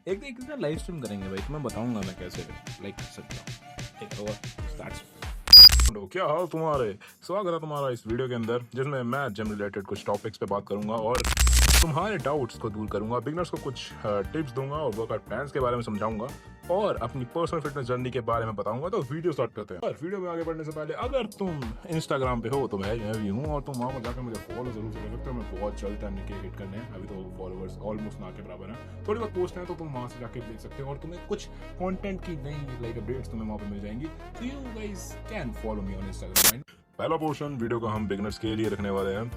एक दिन live stream करेंगे भाई, तुम्हें बताऊंगा मैं कैसे लाइक कर सकता हूँ। ठीक है, स्टार्ट। क्या हाल तुम्हारे? स्वागत है तुम्हारा इस वीडियो के अंदर, जिसमें मैं जिम रिलेटेड कुछ टॉपिक्स पे बात करूंगा और तुम्हारे डाउट्स को दूर करूंगा, बिगनर्स को कुछ टिप्स दूंगा और वर्कआउट प्लान्स के बारे में समझाऊंगा और अपनी पर्सनल फिटनेस जर्नी के बारे में बताऊंगा। तो वीडियो स्टार्ट करते हैं। और वीडियो में आगे बढ़ने से पहले अगर तुम इंस्टाग्राम पे हो तो मैं भी हूँ और तुम वहाँ पर जाकर मुझे फॉलो जरूर से कर सकते हो। मैं बहुत जल्द टाइम के हिट करने हैं, अभी तो फॉलोअर्स ऑलमोस्ट ना के बराबर हैं। थोड़ी बहुत पोस्ट है तो तुम वहाँ से जाके देख सकते हो और तुम्हें कुछ कंटेंट की नई लाइक अपडेट्स तुम्हें वहाँ पे मिल जाएंगी। तो you guys can follow me on Instagram. पहला पोर्शन वीडियो का हम बिगनर्स के लिए रखने वाले हैं।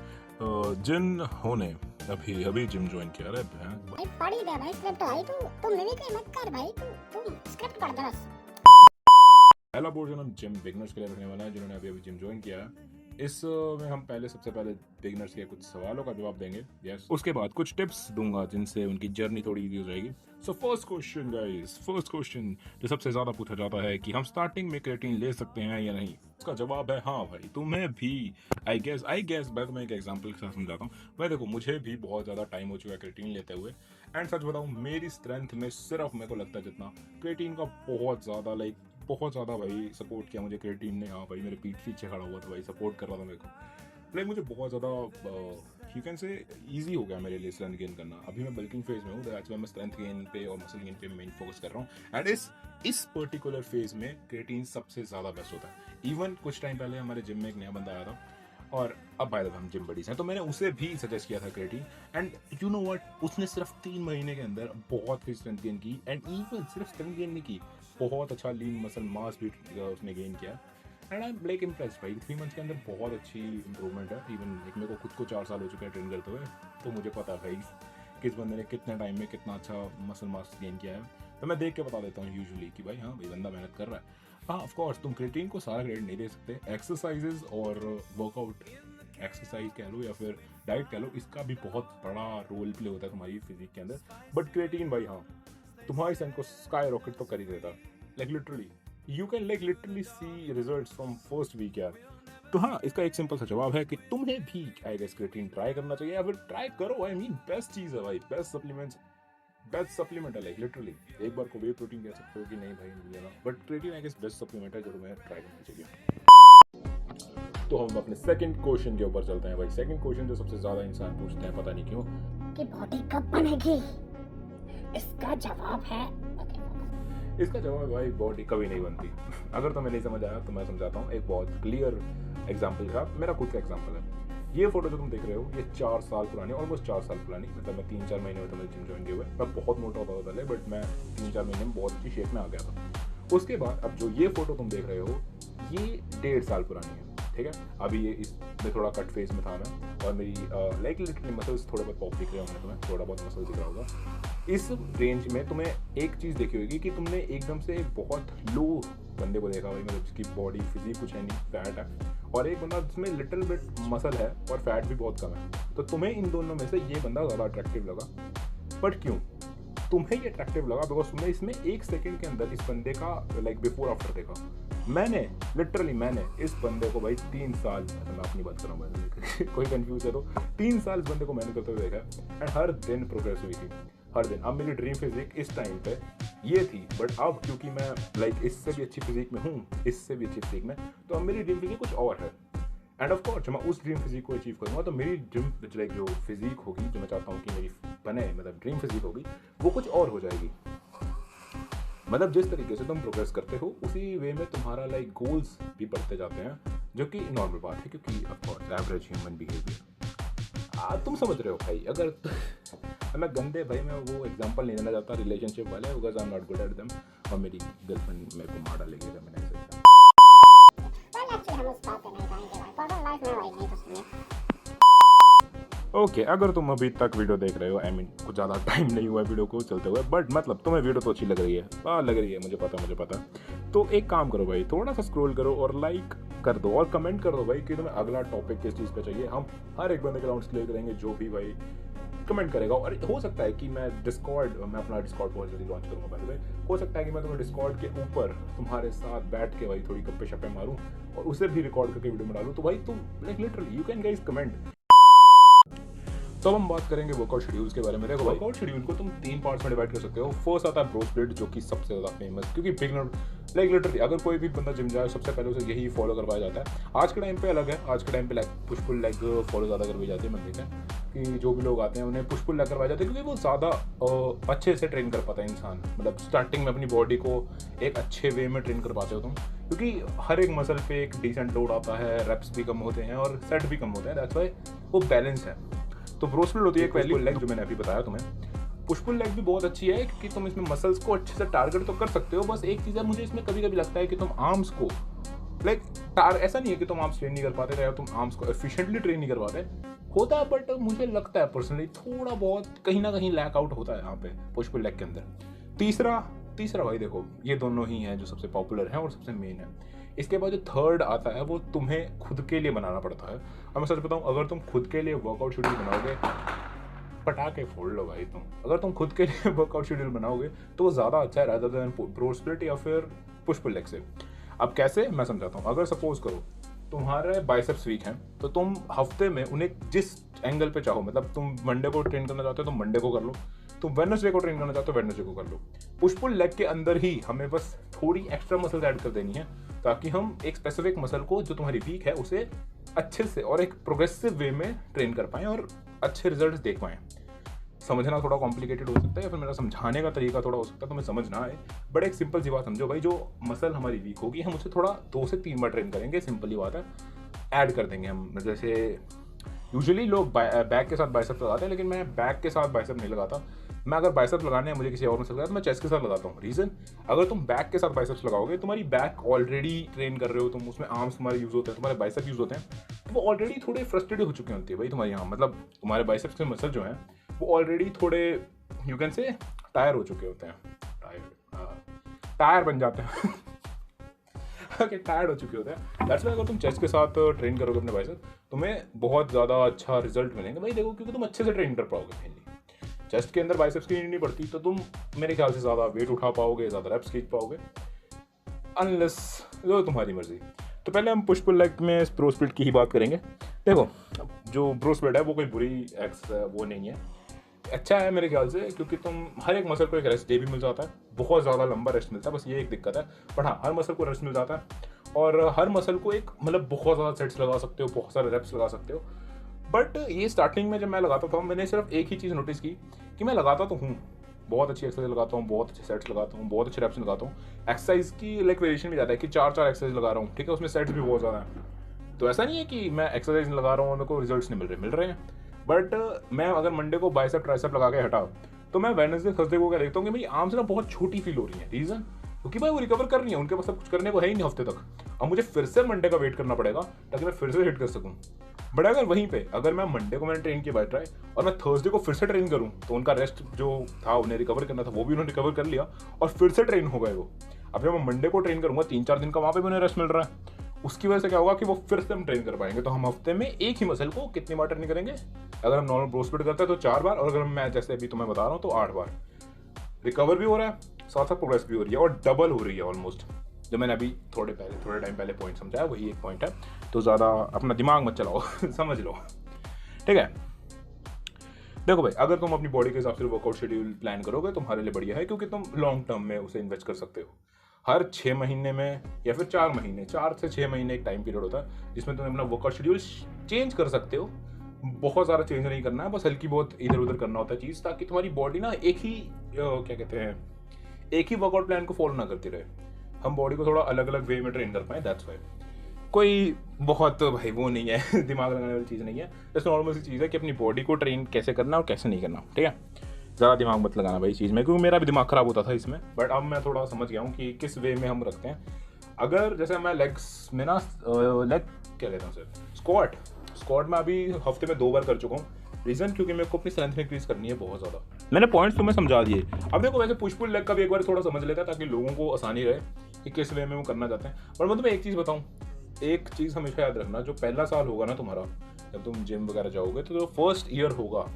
जिन होने अभी अभी जिम ज्वाइन किया है भाई पढ़ ही दे भाई स्क्रिप्ट भाई, तुम मिमिक्री मत कर भाई, तुम स्क्रिप्ट पढ़ दे बस। पहला पोर्शन हम जिम बिगनर्स के लिए रखने वाला है जिन्होंने अभी अभी जिम ज्वाइन किया है। इस में हम सबसे पहले बिगनर्स के कुछ सवालों का जवाब देंगे। यस, उसके बाद कुछ टिप्स दूंगा जिनसे उनकी जर्नी थोड़ी इजी हो जाएगी। So first question guys, first question जो सबसे ज्यादा पूछा जाता है कि हम स्टार्टिंग में क्रिएटिन ले सकते हैं या नहीं। उसका जवाब है हाँ भाई, तुम्हें भी। आई गेस मैं तुम्हें एक एग्जांपल के साथ समझाता हूँ। भाई देखो, मुझे भी बहुत ज्यादा टाइम हो चुका है क्रिएटिन लेते हुए एंड सच बताऊँ मेरी स्ट्रेंथ में सिर्फ मेरे को लगता है जितना क्रिएटिन का बहुत ज़्यादा भाई सपोर्ट किया मुझे क्रिएटिन ने। हाँ भाई, मेरे पीठ पीछे खड़ा हुआ था भाई, सपोर्ट कर रहा था मेरे को। लाइक मुझे बहुत ज़्यादा यू कैन से ईजी हो गया मेरे लिए स्ट्रेंथ गेन करना। अभी मैं बल्किंग फेज में हूँ, दैट्स व्हाई मैं स्ट्रेंथ गेन पे और मसल गेन पे मेन फोकस कर रहा हूँ। एंड इस पर्टिकुलर फेज में क्रिएटिन सबसे ज़्यादा बेस्ट होता है। इवन कुछ टाइम पहले हमारे जिम में एक नया बंदा आया था और अब बाय द वे हम जिम बडीज हैं, तो मैंने उसे भी सजेस्ट किया था creatine. And you know what, उसने सिर्फ 3 महीने के अंदर बहुत ही स्ट्रेंथ गेन की। एंड इवन सिर्फ स्ट्रेंथ गेन नहीं की, बहुत अच्छा लीन मसल मास भी उसने गेन किया। And I am like impress भाई, 3 मंथ्स के अंदर बहुत अच्छी इंप्रूवमेंट है। इवन एक मेरे को खुद को 4 साल हो चुका है ट्रेन करते हुए, तो मुझे पता है भाई किस बंदे ने कितने टाइम में कितना अच्छा मसल मास गेन किया है। तो मैं देख के बता देता हूँ यूजुअली कि भाई हाँ भाई बंदा मेहनत कर रहा है। हाँ ऑफ कोर्स तुम क्रिएटिन को सारा क्रेडिट नहीं दे सकते। एक्सरसाइजेज और वर्कआउट, एक्सरसाइज कह लो या फिर डाइट कह लो, इसका भी बहुत बड़ा रोल प्ले होता है तुम्हारी फिजिक के अंदर। बट क्रिएटिन भाई हाँ, तुम्हारी सेंस को स्काई रॉकेट तो कर ही देता। Like literally you can like literally see results from first week यार। तो हाँ, इसका एक सिंपल सा जवाब है कि तुम्हें भी आई गेस क्रिएटिन ट्राई करना चाहिए या फिर ट्राई करो। आई मीन बेस्ट चीज़ है भाई, बेस्ट सप्लीमेंट है। लाइक लिटरली एक बार को वे प्रोटीन कह सकते हो कि नहीं भाई नहीं लेना, but creatine I guess best supplement है जो तुम्हें ट्राई करना चाहिए। तो हम अपने सेकंड क्वेश्चन के ऊपर चलते हैं भाई। सेकंड क्वेश्चन जो सबसे ज्यादा इंसान पूछते हैं, पता नहीं क्यों, कि बॉडी कब बनेगी। इसका जवाब है भाई बॉडी कभी नहीं बनती। अगर तुम्हें नहीं समझ आया तो मैं समझाता हूँ एक बहुत क्लियर एग्जांपल के साथ। मेरा खुद का एग्जांपल है। ये फोटो जो तुम देख रहे हो ये 4 साल पुरानी, ऑलमोस्ट 4 साल पुरानी। मतलब मैं 3-4 महीने में जिम ज्वाइन किए हुए। मैं बहुत मोटा होता था पहले, बट मैं 3-4 महीने में बहुत अच्छी शेप में आ गया था। उसके बाद अब जो ये फोटो तुम देख रहे हो ये 1.5 साल पुरानी है। ठीक है, अभी ये इसमें थोड़ा कट फेस में था मैं, और मेरी लाइक लिटरली मसल्स थोड़े बहुत पॉप दिख रहे होंगे तुम्हें, थोड़ा बहुत मसल दिख रहा होगा। इस रेंज में तुम्हें एक चीज़ देखी होगी कि तुमने एकदम से एक बहुत लो बंदे को देखा भाई, मतलब जिसकी बॉडी फिजिक कुछ है नहीं, फैट है, और एक बंदा जिसमें लिटिल बिट मसल है और फैट भी बहुत कम है। तो तुम्हें इन दोनों में से ये बंदा ज़्यादा अट्रैक्टिव लगा। बट क्यों तुम्हें ये अट्रैक्टिव लगा? बिकॉज तुमने इसमें 1 सेकंड के अंदर इस बंदे का लाइक बिफोर आफ्टर देखा। मैंने इस बंदे को भाई 3 साल, मैं अपनी बात कर रहा हूँ कोई कंफ्यूज है तो 3 साल इस बंदे को मैंने करते हुए देखा एंड हर दिन प्रोग्रेस हुई थी, हर दिन। अब मेरी ड्रीम फिजिक इस टाइम पे ये थी, बट अब क्योंकि मैं लाइक इससे भी अच्छी फिजिक में हूँ, इससे भी अच्छी फिजिक में, तो अब मेरी ड्रीम फिजिक कुछ और है। एंड ऑफ कोर्स जब मैं उस ड्रीम फिजिक को अचीव करूँगा तो मेरी ड्रीम लाइक जो फिजिक होगी, जो मैं चाहता हूँ कि मेरी बने, मतलब ड्रीम फिजिक होगी, वो कुछ और हो जाएगी। मतलब जिस तरीके से तुम प्रोग्रेस करते हो उसी वे में तुम्हारा लाइक गोल्स भी बढ़ते जाते हैं, जो कि नॉर्मल बात है क्योंकि of course average human behaviour. तुम समझ रहे हो भाई। अगर मैं गंदे भाई मैं वो एग्जांपल नहीं देना चाहता रिलेशनशिप वाले, because I am not good at them, और मेरी गर्लफ्रेंड मेरे को मार डालेगी अगर मैंने ऐसा किया। ओके, अगर तुम अभी तक वीडियो देख रहे हो, आई मीन कुछ ज़्यादा टाइम नहीं हुआ वीडियो को चलते हुए, बट मतलब तुम्हें वीडियो तो अच्छी लग रही है। लग रही है, मुझे पता। तो एक काम करो भाई, थोड़ा सा स्क्रॉल करो और लाइक कर दो और कमेंट कर दो भाई कि तुम्हें अगला टॉपिक किस चीज़ पे चाहिए। हम हर एक बंदे के राउंड्स क्लियर करेंगे जो भी भाई कमेंट करेगा। और हो सकता है कि मैं अपना डिस्कॉर्ड बहुत जल्दी लॉन्च करूँगा भाई। हो सकता है कि मैं तुम्हें डिस्कॉर्ड के ऊपर तुम्हारे साथ बैठ के भाई थोड़ी गप्पे शप्पे मारूँ और उसे भी रिकॉर्ड करके वीडियो में डालूँ। तो भाई तुम like literally you can guys comment. तो अब हम बात करेंगे वर्कआउट शेड्यूल्स के बारे में। देखो वर्कआउट शेड्यूल को तुम 3 पार्ट्स में डिवाइड कर सकते हो। फर्स्ट आता है ब्रो स्प्लिट, जो कि सबसे ज़्यादा फेमस, क्योंकि बिगनर लाइक लिटरली अगर कोई भी बंदा जिम जाए सबसे पहले उसे यही फॉलो करवाया जाता है। आज के टाइम पे अलग है, आज के टाइम पे like push pull leg follow ज़्यादा करवाई जाती है। मैंने देखा है कि जो भी लोग आते हैं उन्हें पुश पुल लेग करवाया जाता है, क्योंकि वो ज़्यादा अच्छे से ट्रेन कर पाता है इंसान। मतलब स्टार्टिंग में अपनी बॉडी को एक अच्छे वे में ट्रेन कर पाते हो तुम, क्योंकि हर एक मसल पे एक डिसेंट लोड आता है, रेप्स भी कम होते हैं और सेट भी कम होते हैं। दैट्स व्हाई वो बैलेंस है। तो ब्रो स्प्लिट होती है एक पहली लेग, जो मैंने अभी बताया तुम्हें। पुश पुल लेग भी बहुत अच्छी है, क्योंकि तुम इसमें मसल्स को अच्छे से टारगेट तो कर सकते हो। बस एक चीज़ है, मुझे इसमें कभी कभी लगता है कि तुम आर्म्स को लाइक ऐसा नहीं है कि तुम आर्म्स ट्रेन नहीं कर पाते या तुम आर्म्स को एफिशिएंटली ट्रेन नहीं कर पाते, होता है, बट मुझे लगता है पर्सनली थोड़ा बहुत कहीं ना कहीं लैक आउट होता है यहाँ पे पुश पुल लेग के अंदर। तीसरा भाई देखो, ये दोनों ही हैं जो सबसे पॉपुलर हैं और सबसे मेन है। इसके बाद जो थर्ड आता है वो तुम्हें खुद के लिए बनाना पड़ता है। अब मैं सच बताऊं, अगर तुम खुद के लिए वर्कआउट शेड्यूल बनाओगे, पटाखे फोड़ लो भाई तुम। अगर तुम खुद के लिए वर्कआउट शेड्यूल बनाओगे तो वो ज़्यादा अच्छा है रादर देन ब्रो स्प्लिट या फिर पुश पुल लेग से। अब कैसे, मैं समझाता हूँ। अगर सपोज करो तुम्हारे बाइसेप्स वीक हैं, तो तुम हफ्ते में उन्हें जिस एंगल पे चाहो, मतलब तुम मंडे को ट्रेन करना चाहते हो तो मंडे को कर लो, तुम वेडनेसडे को ट्रेन करना चाहते हो वेडनेसडे को कर लो। पुश पुल लेग के अंदर ही हमें बस थोड़ी एक्स्ट्रा मसल्स ऐड कर देनी है, ताकि हम एक स्पेसिफिक मसल को जो तुम्हारी वीक है उसे अच्छे से और एक प्रोग्रेसिव वे में ट्रेन कर पाएं और अच्छे रिजल्ट्स देख पाएं। समझना थोड़ा कॉम्प्लिकेटेड हो सकता है, या फिर मेरा समझाने का तरीका थोड़ा हो सकता है तुम्हें समझ ना आए, बट एक सिंपल सी बात समझो भाई, जो मसल हमारी वीक होगी हम उसे थोड़ा 2 से 3 बार ट्रेन करेंगे। सिंपल ही बात है, ऐड कर देंगे हम। जैसे यूजुअली लोग बैक के साथ बाइसेप्स लगाते हैं, लेकिन मैं बैक के साथ बाइसेप नहीं लगाता। मैं अगर बाइसेप लगाने हैं मुझे किसी और मसल का, तो मैं चेस्ट के साथ लगाता हूँ। रीज़न, अगर तुम बैक के साथ बाइसेप्स लगाओगे, तुम्हारी बैक ऑलरेडी ट्रेन कर रहे हो तुम, उसमें आर्म्स तुम्हारे यूज़ होते हैं, तुम्हारे बाइसेप यूज़ होते हैं, तो वो ऑलरेडी थोड़े फ्रस्ट्रेटेड हो चुके होते हैं भाई तुम्हारे यहाँ। मतलब तुम्हारे बाइसेप्स के मसल जो हैं वो ऑलरेडी थोड़े यू कैन से टायर हो चुके होते हैं, टायर बन जाते हैं ओके, टायर्ड हो चुके होते हैं। दैट्स व्हाई अगर तुम चेस्ट के साथ ट्रेन करोगे अपने बाइसेप, तुम्हें बहुत ज़्यादा अच्छा रिजल्ट मिलेंगे भाई। देखो, क्योंकि तुम अच्छे से ट्रेन कर पाओगे। मेनली चेस्ट के अंदर बाइसेप्स की नीड नहीं पड़ती, तो तुम मेरे ख्याल से ज़्यादा वेट उठा पाओगे, ज़्यादा रेप्स खींच पाओगे, अनलेस जो तुम्हारी मर्जी। तो पहले हम पुश पुल लेग में ब्रो स्प्लिट की ही बात करेंगे। देखो, जो ब्रो स्प्लिट है वो कोई बुरी वो नहीं है, अच्छा है मेरे ख्याल से, क्योंकि तुम हर एक मसल को एक रेस्ट डे भी मिल जाता है। बहुत ज़्यादा लंबा रेस्ट मिलता है, बस ये एक दिक्कत है, बट हाँ, हर मसल को रेस्ट मिल जाता है और हर मसल को एक मतलब बहुत ज़्यादा सेट्स लगा सकते हो, बहुत सारे रेप्स लगा सकते हो। बट ये स्टार्टिंग में जब मैं लगाता था, मैंने सिर्फ एक ही चीज़ नोटिस की कि मैं लगाता तो हूँ, बहुत अच्छी एक्सरसाइज लगाता हूँ, बहुत अच्छे सेट्स लगाता हूँ, बहुत अच्छे रेप्स लगाता हूँ। एक्सरसाइज की लाइक वेरिएशन भी ज़्यादा है कि 4 एक्सरसाइज लगा रहा हूँ, ठीक है, उसमें सेट्स भी बहुत ज़्यादा हैं। तो ऐसा नहीं है कि मैं एक्सरसाइज लगा रहा हूँ और मेरे को रिजल्ट्स नहीं मिल रहे हैं। बट मैं अगर मंडे को बाइसेप ट्राइसेप लगा के हटा, तो मैं वेडनेसडे थर्सडे को क्या देखता हूँ कि मेरी आर्म्स ना बहुत छोटी फील हो रही है। रीज़न, क्योंकि भाई वो रिकवर कर रही है, उनके पास सब कुछ करने को है ही नहीं हफ्ते तक। अब मुझे फिर से मंडे का वेट करना पड़ेगा ताकि मैं फिर से हिट कर सकूँ। बट अगर वहीं पे अगर मैं मंडे को मैंने ट्रेन किया बाय ट्राई और मैं थर्सडे को फिर से ट्रेन करूँ, तो उनका रेस्ट जो था उन्हें रिकवर करना था वो भी उन्होंने रिकवर कर लिया और फिर से ट्रेन हो गए वो। अब जब मैं मंडे को ट्रेन करूँगा 3-4 दिन का, वहाँ पे भी उन्हें रेस्ट मिल रहा है, उसकी वजह से क्या होगा कि वो फिर से हम ट्रेन कर पाएंगे। तो हम हफ्ते में एक ही मसल को कितनी बार ट्रेन करेंगे? अगर हम नॉर्मल ब्रो स्प्लिट करते हैं तो 4 बार, और अगर मैं जैसे अभी तुम्हें बता रहा हूँ तो 8 बार। रिकवर भी हो रहा है, साथ साथ प्रोग्रेस भी हो रही है और डबल हो रही है ऑलमोस्ट। जो मैंने अभी थोड़े टाइम पहले पॉइंट समझाया वही एक पॉइंट है, तो ज़्यादा अपना दिमाग मत चलाओ समझ लो, ठीक है। देखो भाई, अगर तुम अपनी बॉडी के हिसाब से वर्कआउट शेड्यूल प्लान करोगे तुम्हारे लिए बढ़िया है, क्योंकि तुम लॉन्ग टर्म में उसे इन्वेस्ट कर सकते हो। हर 6 महीने में या फिर 4 महीने, 4 से 6 महीने एक टाइम पीरियड होता है जिसमें तुम अपना वर्कआउट शेड्यूल चेंज कर सकते हो। बहुत ज़्यादा चेंज नहीं करना है, बस हल्की बहुत इधर उधर करना होता है चीज़, ताकि तुम्हारी बॉडी ना एक ही क्या कहते हैं, एक ही वर्कआउट प्लान को फॉलो ना करती रहे। हम बॉडी को थोड़ा अलग अलग वे में ट्रेन कर पाएँ। दैट्स वाई कोई बहुत भाई वो नहीं है दिमाग लगाने वाली चीज़ नहीं है, बस नॉर्मल सी चीज़ है कि अपनी बॉडी को ट्रेन कैसे करना और कैसे नहीं करना, ठीक है। ज़्यादा दिमाग मत लगाना भाई चीज़ में, क्योंकि मेरा भी दिमाग ख़राब होता था इसमें, बट अब मैं थोड़ा समझ गया हूँ कि किस वे में हम रखते हैं। अगर जैसे मैं लेग्स में ना लेग क्या कहता हूँ सर, स्क्वाट में अभी हफ्ते में 2 बार कर चुका हूँ। रीज़न, क्योंकि मेरे को अपनी स्ट्रेंथ में इंक्रीज करनी है बहुत ज़्यादा। मैंने पॉइंट्स तुम्हें समझा दिए। अब देखो, वैसे पुश पुल लेग का भी एक बार थोड़ा समझ लेता है ताकि लोगों को आसानी रहे कि किस वे में वो करना चाहते हैं। पर मैं तुम्हें एक चीज़ बताऊँ, एक चीज़ हमेशा याद रखना, जो पहला साल होगा ना तुम्हारा, जब तुम जिम वगैरह जाओगे, तो जो फर्स्ट ईयर होगा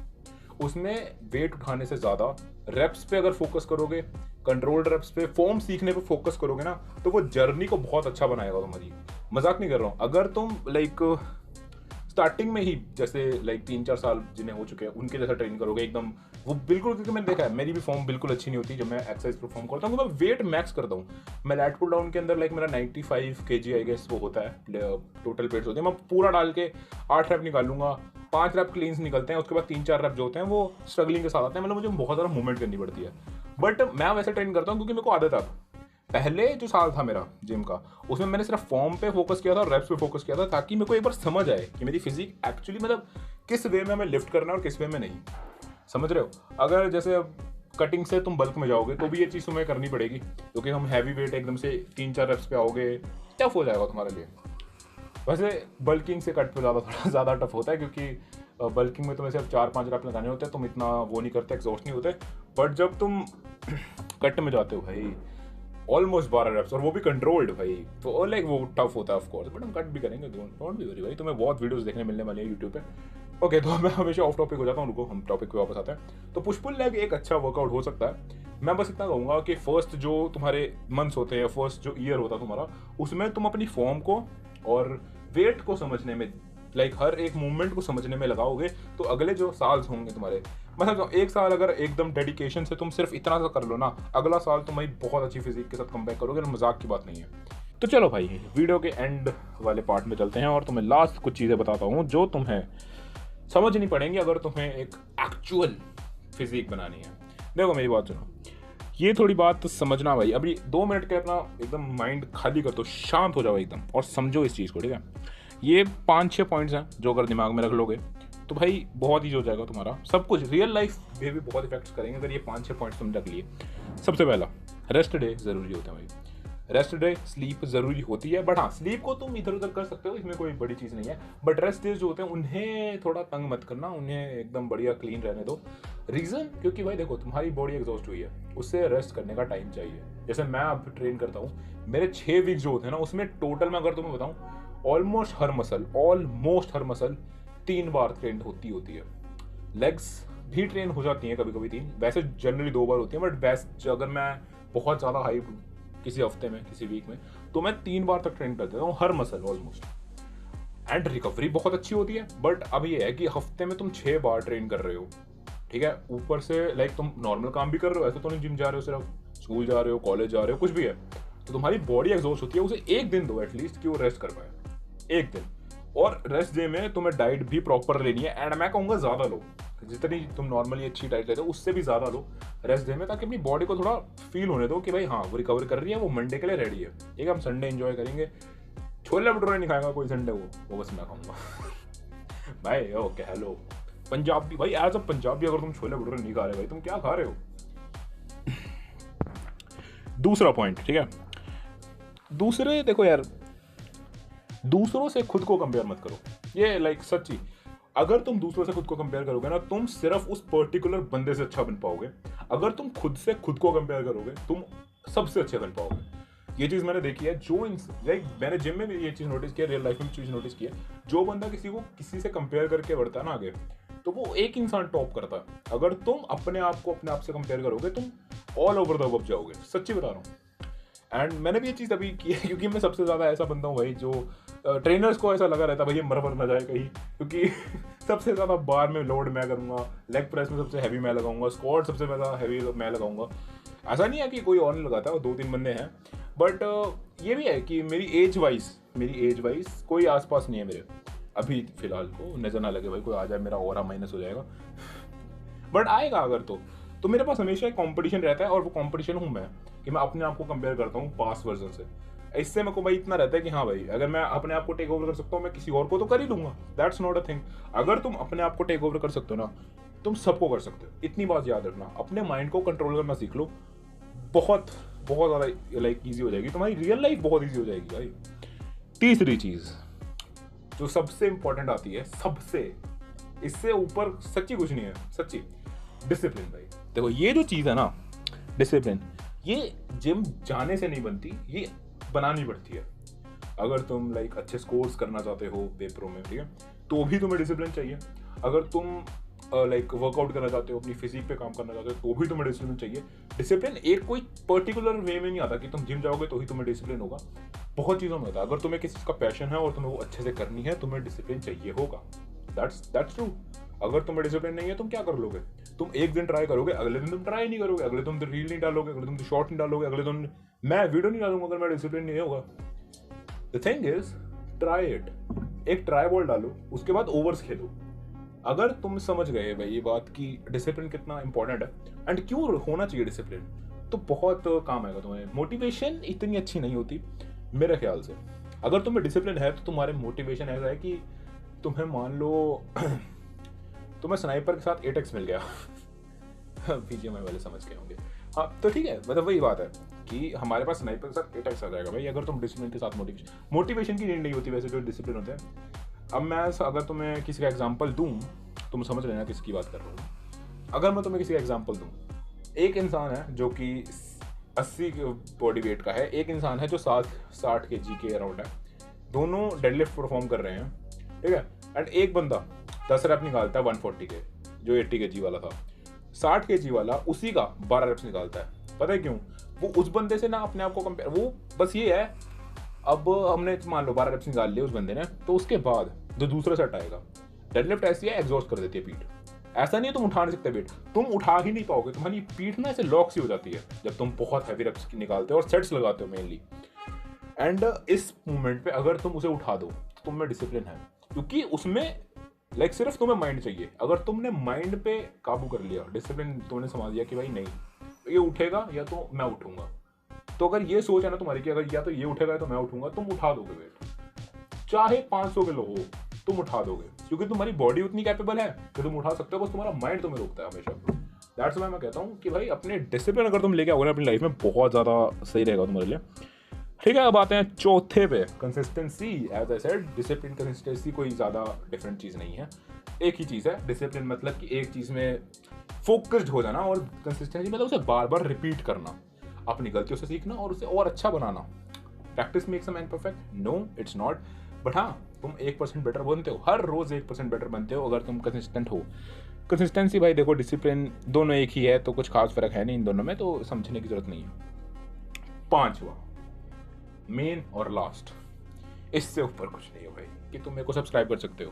उसमें वेट उठाने से ज़्यादा रेप्स पे अगर फोकस करोगे, कंट्रोल्ड रेप्स पे, फॉर्म सीखने पे फोकस करोगे ना, तो वो जर्नी को बहुत अच्छा बनाएगा तुम्हारी। मजाक नहीं कर रहा हूँ। अगर तुम लाइक स्टार्टिंग में ही जैसे लाइक 3-4 साल जिन्हें हो चुके हैं उनके जैसा ट्रेन करोगे एकदम वो बिल्कुल, क्योंकि मैंने देखा है मेरी भी फॉर्म बिल्कुल अच्छी नहीं होती जब मैं एक्सरसाइज परफॉर्म करता हूँ, मैं वेट मैक्स करता हूँ। मैं लैट पुल डाउन के अंदर लाइक मेरा 95 kg आई गेस वो होता है, टोटल प्लेट्स होते हैं, मैं पूरा डाल के 8 रैप निकाल लूंगा, 5 रैप क्लीन्स निकलते हैं, उसके बाद 3-4 रैप जो होते हैं वो स्ट्रगलिंग के साथ आते हैं, मतलब मुझे बहुत ज़्यादा मूवमेंट करनी पड़ती है। बट मैं वैसे ट्रेन करता हूँ क्योंकि मेरे को आदत है। पहले जो साल था मेरा जिम का उसमें मैंने सिर्फ फॉर्म पे फोकस किया था और रेप्स पे फोकस किया था, ताकि मेरे को एक बार समझ आए कि मेरी फिजिक एक्चुअली मतलब किस वे में हमें लिफ्ट करना है और किस वे में नहीं। समझ रहे हो? अगर जैसे कटिंग से तुम बल्क में जाओगे तो भी ये चीज़ तुम्हें करनी पड़ेगी, क्योंकि हम हैवी वेट एकदम से 3-4 रेप्स पे आओगे, टफ हो जाएगा तुम्हारे लिए। वैसे बल्किंग से कट पे थोड़ा ज़्यादा टफ होता है, क्योंकि बल्किंग में तुम्हें सिर्फ 4-5 रैप लगाने होते हैं, तुम इतना वो नहीं करते, एग्जॉस्ट नहीं होते। बट जब तुम कट में जाते हो भाई ऑलमोस्ट 12 रैप्स, और वो भी कंट्रोल्ड भाई, तो लाइक वो टफ होता है ऑफ कोर्स, बट हम कट भी करेंगे, डोंट बी वरी भाई, तुम्हें बहुत वीडियोस देखने मिलने वाले हैं यूट्यूब पे। ओके, तो मैं हमेशा ऑफ टॉपिक हो जाता हूँ, रुको हम टॉपिक पे वापस आते हैं। तो पुश पुल लेग एक अच्छा वर्कआउट हो सकता है। मैं बस इतना कहूँगा कि फर्स्ट जो तुम्हारे मंथ्स होते हैं, फर्स्ट जो ईयर होता है तुम्हारा, उसमें तुम अपनी फॉर्म को और वेट को समझने में, लाइक हर एक मूवमेंट को समझने में लगाओगे, तो अगले जो साल होंगे तुम्हारे, मतलब एक साल अगर एकदम डेडिकेशन से तुम सिर्फ इतना सा कर लो ना, अगला साल तुम्हारी बहुत अच्छी फिजिक के साथ कमबैक करोगे, और मजाक की बात नहीं है। तो चलो भाई वीडियो के एंड वाले पार्ट में चलते हैं और तुम्हें लास्ट कुछ चीज़ें बताता हूँ जो तुम्हें समझनी पड़ेंगी अगर तुम्हें एक एक्चुअल फिजिक बनानी है। देखो मेरी बात सुनो, ये थोड़ी बात तो समझना भाई, अभी 2 मिनट के अपना एकदम माइंड खाली कर दो, शांत हो जाओ एकदम और समझो इस चीज़ को, ठीक है? ये 5-6 पॉइंट्स हैं जो अगर दिमाग में रख लोगे तो भाई बहुत ईजी हो जाएगा तुम्हारा सब कुछ, रियल लाइफ में भी बहुत इफेक्ट्स करेंगे अगर ये 5-6 पॉइंट्स तुमने रख लिए। सबसे पहला, रेस्ट डे ज़रूरी होता है भाई, रेस्ट डे स्लीप ज़रूरी होती है, बट हाँ स्लीप को तुम इधर उधर कर सकते हो, इसमें कोई बड़ी चीज़ नहीं है, बट रेस्ट डेज जो होते हैं उन्हें थोड़ा तंग मत करना, उन्हें एकदम बढ़िया क्लीन रहने दो। रीज़न, क्योंकि भाई देखो तुम्हारी बॉडी एग्जॉस्ट हुई है, उससे रेस्ट करने का टाइम चाहिए। जैसे मैं अब ट्रेन करता हूँ, मेरे 6 वीक जो होते हैं ना, उसमें टोटल में अगर तुम्हें बताऊँ ऑलमोस्ट हर मसल 3 बार ट्रेन होती है। लेग्स भी ट्रेन हो जाती हैं कभी कभी 3, वैसे जनरली 2 बार होती है, बट बेस्ट अगर मैं बहुत ज़्यादा हाई किसी हफ्ते में किसी वीक में तो मैं 3 बार तक ट्रेन कर देता हूँ हर मसल ऑलमोस्ट, एंड रिकवरी बहुत अच्छी होती है। बट अब ये है कि हफ्ते में तुम 6 बार ट्रेन कर रहे हो, ठीक है, ऊपर से लाइक तुम नॉर्मल काम भी कर रहे हो, ऐसे तो नहीं जिम जा रहे हो, सिर्फ स्कूल जा रहे हो, कॉलेज जा रहे हो, कुछ भी है, तो तुम्हारी बॉडी एग्जॉस्ट होती है, उसे एक दिन दो एटलीस्ट कि वो रेस्ट कर पाए, एक दिन। और रेस्ट डे में तुम्हें डाइट भी प्रॉपर लेनी है, एंड मैं कहूँगा ज़्यादा लो, जितनी तुम नॉर्मली अच्छी डाइट लेते हो उससे भी ज़्यादा लो रेस्ट डे में, ताकि अपनी बॉडी को थोड़ा फील होने दो कि भाई हाँ वो रिकवर कर रही है, वो मंडे के लिए रेडी है। ठीक है, हम संडे एंजॉय करेंगे, छोले भटूरे नहीं खाएगा कोई संडे, वो बस मैं खाऊंगा भाई। ओके हेलो पंजाबी भाई, एज अ पंजाबी अगर तुम छोले भटूरे नहीं खा रहे भाई, तुम क्या खा रहे हो? दूसरा पॉइंट, ठीक है, दूसरे देखो यार, दूसरों से खुद को कंपेयर मत करो, ये लाइक सच्ची, अगर तुम दूसरों से खुद को कंपेयर करोगे ना, तुम सिर्फ उस पर्टिकुलर बंदे से अच्छा बन पाओगे। अगर तुम खुद से खुद को कंपेयर करोगे तुम सबसे अच्छे बन पाओगे। ये चीज़ मैंने देखी है, जो लाइक मैंने जिम में भी ये चीज़ नोटिस किया, रियल लाइफ में चीज़ नोटिस किया, जो बंदा किसी से कंपेयर करके बढ़ता है ना आगे, तो वो एक इंसान टॉप करता है। अगर तुम अपने आप को अपने आप से कंपेयर करोगे तुम ऑल ओवर द वर्ल्ड जाओगे, सच्ची बता रहा हूँ। एंड मैंने भी ये चीज़ अभी की है, क्योंकि मैं सबसे ज़्यादा ऐसा बंदा हूँ भाई जो ट्रेनर्स को ऐसा लगा रहता है भाई ये मर ना जाए कहीं, क्योंकि सबसे ज़्यादा बार में लोड मैं करूँगा, लेग प्रेस में सबसे हैवी मैं लगाऊंगा, स्क्वाट सबसे ज़्यादा हैवी मैं लगाऊंगा। ऐसा नहीं है कि कोई और नहीं लगाता, 2-3 बंदे हैं, बट ये भी है कि मेरी एज वाइज कोई आसपास नहीं है मेरे अभी फिलहाल को, नजर ना लगे भाई कोई आ जाए मेरा और माइनस हो जाएगा बट आएगा अगर तो मेरे पास हमेशा एक कंपटीशन रहता है, और वो कंपटीशन हूँ मैं, कि मैं अपने आप को कंपेयर करता हूँ पास्ट वर्जन से। इससे मेरे को भाई इतना रहता है कि हाँ भाई अगर मैं अपने आप को टेक ओवर कर सकता हूँ, मैं किसी और को तो कर ही लूंगा, दैट्स नॉट अ थिंग। अगर तुम अपने आप को टेक ओवर कर सकते हो ना, तुम सबको कर सकते हो। इतनी बात याद रखना, अपने माइंड को कंट्रोल करना सीख लो, बहुत बहुत ज़्यादा लाइक ईजी हो जाएगी, तुम्हारी रियल लाइफ बहुत ईजी हो जाएगी भाई। तीसरी चीज़ जो सबसे इंपॉर्टेंट आती है, सबसे इससे ऊपर सच्ची कुछ नहीं है, सच्ची, डिसिप्लिन भाई। देखो ये जो चीज़ है ना, डिसिप्लिन, ये जिम जाने से नहीं बनती, ये बनानी पड़ती है। अगर तुम लाइक अच्छे स्कोर्स करना चाहते हो पेपरों में, ठीक है, तो भी तुम्हें डिसिप्लिन चाहिए। अगर तुम लाइक वर्कआउट करना चाहते हो, अपनी फिजिक पे काम करना चाहते हो, तो भी तुम्हें डिसिप्लिन चाहिए। डिसिप्लिन एक कोई पर्टिकुलर वे में नहीं आता कि तुम जिम जाओगे तो ही तुम्हें डिसिप्लिन होगा। बहुत चीज़ों में होता है। अगर तुम्हें किसी चीज़ का पैशन है और तुम्हें वो अच्छे से करनी है, तुम्हें डिसिप्लिन चाहिए होगा। That's true. अगर तुम्हें डिसिप्लिन नहीं है, तुम क्या कर लोगे? तुम एक दिन ट्राई करोगे, अगले दिन तुम ट्राई नहीं करोगे, अगले दिन तुम रील नहीं डालोगे, अगले दिन तुम शॉर्ट नहीं डालोगे, अगले दिन मैं वीडियो नहीं डालूंगा अगर मैं डिसिप्लिन नहीं होगा। The thing is, try it. एक ट्राई बॉल डालो, उसके बाद ओवर्स खेलो। अगर तुम समझ गए भाई ये बात कि डिसिप्लिन कितना इंपॉर्टेंट है एंड क्यों होना चाहिए डिसिप्लिन, तो बहुत काम आएगा तुम्हें। मोटिवेशन इतनी अच्छी नहीं होती मेरे ख्याल से। अगर तुम्हें डिसिप्लिन है तो तुम्हारे मोटिवेशन ऐसा है कि तुम्हें मान लो तुम्हें स्नाइपर के साथ 8x मिल गया बीजीएमआई वाले समझ गए होंगे। हाँ तो ठीक है, मतलब वही बात है कि हमारे पास स्नाइपर के साथ 8x आ जाएगा भाई, अगर तुम डिसिप्लिन के साथ मोटिवेशन की नीड नहीं होती वैसे जो डिसिप्लिन होते हैं। अब मैं अगर तुम्हें किसी का एग्जांपल दूं, तुम समझ लेना किसकी बात कर रहा हूँ। अगर मैं तुम्हें किसी का एग्जांपल दूं, एक इंसान है जो कि 80 बॉडी वेट का है, एक इंसान है जो 60 kg के अराउंड है, दोनों डेडलिफ्ट परफॉर्म कर रहे हैं, ठीक है। एंड एक बंदा 10 रैप निकालता है 140 के, जो 80 kg वाला था। 60 kg वाला उसी का 12 रैप्स निकालता है। पता है क्यों? वो उस बंदे से ना अपने आप को कंपेयर, वो बस ये है, अब हमने मान लो 12 रैप्स निकाल लिए उस बंदे ने, तो उसके बाद जो दूसरा सेट आएगा, डेडलिफ्ट ऐसी है एग्जॉस्ट कर देती है पीठ। ऐसा नहीं है तुम उठा नहीं सकते वेट, तुम उठा ही नहीं पाओगे, तुम्हारी पीठ ना ऐसे लॉक सी हो जाती है जब तुम बहुत हैवी रैप्स निकालते हो और सेट्स लगाते हो मेनली। एंड इस मोमेंट पे अगर तुम उसे उठा दो तो तुम में डिसिप्लिन है, क्योंकि उसमें लाइक सिर्फ तुम्हें माइंड चाहिए। अगर तुमने माइंड पे काबू कर लिया, डिसिप्लिन तुमने समझ लिया कि भाई नहीं ये उठेगा या तो मैं उठूंगा, तो अगर ये सोच है ना तुम्हारी कि अगर या तो ये उठेगा या तो मैं उठूंगा, तुम उठा दोगे वेट, चाहे 500 किलो हो तुम उठा दोगे, क्योंकि तुम्हारी बॉडी उतनी कैपेबल है कि तुम उठा सकते हो, बस तुम्हारा माइंड तुम्हें रोकता है हमेशा। दैट्स व्हाई मैं कहता हूँ कि भाई अपने डिसिप्लिन अगर तुम लेके आओगे अपनी लाइफ में, बहुत ज़्यादा सही रहेगा तुम्हारे लिए। ठीक है, अब आते हैं चौथे पे, consistency. As I said, discipline consistency कोई ज़्यादा डिफरेंट चीज़ नहीं है, एक ही चीज़ है। डिसिप्लिन मतलब कि एक चीज़ में फोकस्ड हो जाना, और कंसिस्टेंसी मतलब उसे बार बार रिपीट करना, अपनी गलतियों से सीखना और उसे और अच्छा बनाना। Practice makes a man perfect, no it's not, but हाँ तुम 1% बेटर बनते हो, हर रोज़ 1% बेटर बनते हो अगर तुम कंसिस्टेंट हो। कंसिस्टेंसी भाई देखो, डिसिप्लिन दोनों एक ही है, तो कुछ खास फर्क है नहीं इन दोनों में, तो समझने की जरूरत नहीं है। पांचवा, मेन और लास्ट, इससे ऊपर कुछ नहीं है भाई, कि तुम मेरे को सब्सक्राइब कर सकते हो,